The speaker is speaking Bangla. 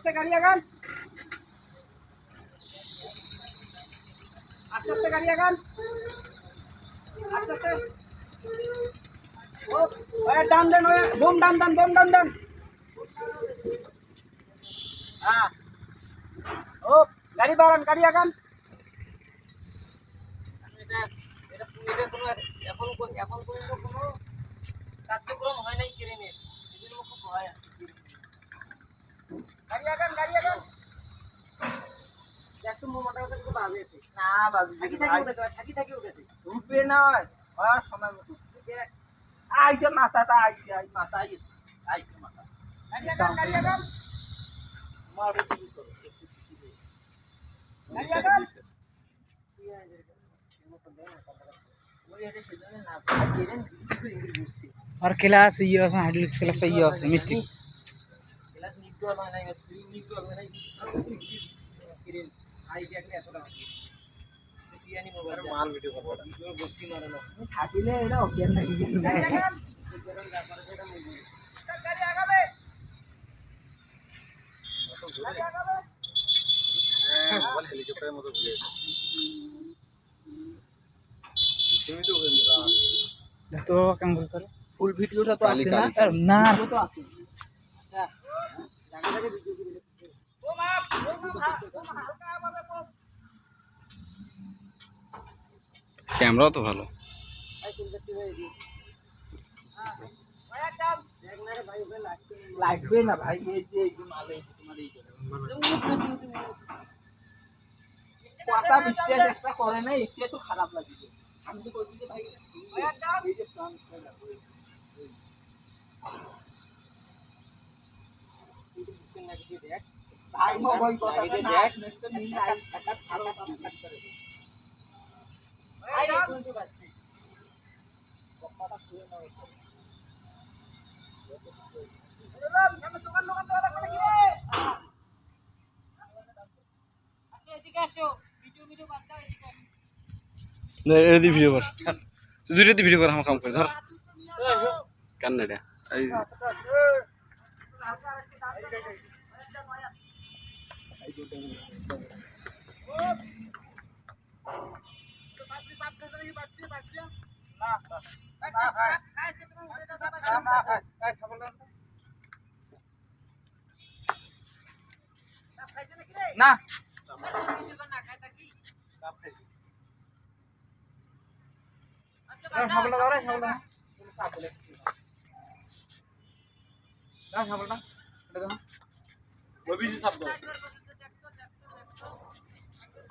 আস্তে গাড়ি আগান, আস্তে আস্তে গাড়ি আগান, আস্তে আস্তে। ও ডান দেন, বোম ডান দেন, বোম ডান দেন। হ্যাঁ ও গাড়ি বাড়ান, গাড়ি আগান। এখন পর্যন্ত কোনো কার্যক্রম হয় নাই ক্রেনের, এদের খুব ভয় আছে। গাড়ি আগান, গাড়ি আগান। দেখো মোটা কথা কিছু ভাবে আছে না, ভাবি থাকি থাকি উঠেছে রূপে নয় আর সময় মতো আইছে মাথাটা, আইছে আই মাথা আইছে মাথা। গাড়ি আগান, গাড়ি আগান। মারবে কি করো, গাড়ি আগান। और क्लास ये हाइड्रोलिक क्लास ये मिस्टेक क्लास निको ना नहीं निको ना नहीं आई देखले এতটা বিরিয়ানি মোবাইল মাল ভিডিও করব ভিডিও গোষ্ঠী মারানো থাকিলে এটা অজ্ঞান নাই গাড়ি আগাবে গাড়ি আগাবে। হ্যাঁ মোবাইল হেলিকপ্টারের মতো ঘুরে তুমি তো ঘুরে तो काम करो ফুল ভিডিওটা তো আছে না ना তো আছে। আচ্ছা জায়গা জায়গা ভিডিও করে ও মা হালকা ভাবে ক্যামেরাও তো ভালো। লাগবে না ভাই, এই যে মালে তোমার এই কথা বিশ্বাস একটা করে না, এটা তো খারাপ লাগছে। আমি তো বলছি যে ভাই এই যে প্ল্যান দেখ ভাই ভাই কথা দেখ নেক্সট নীল লাইট একটা ভালো কাজ করে ভাই শুনতে পাচ্ছি কথাটা শুনে নাও বললাম আমি দোকান দোকান তো লাগবে নাকি রে আসো এদিকে আসো ভিডিও ভিডিও বাদ দাও এদিকে রেডি ভিডিও কর, তুই রেডি ভিডিও কর, আমার কাম করে ধর কান্নাটা এই ना সাবলটা দাও রে সাবলটা দাও সাবলটা এটা দাও ওবিসি শব্দ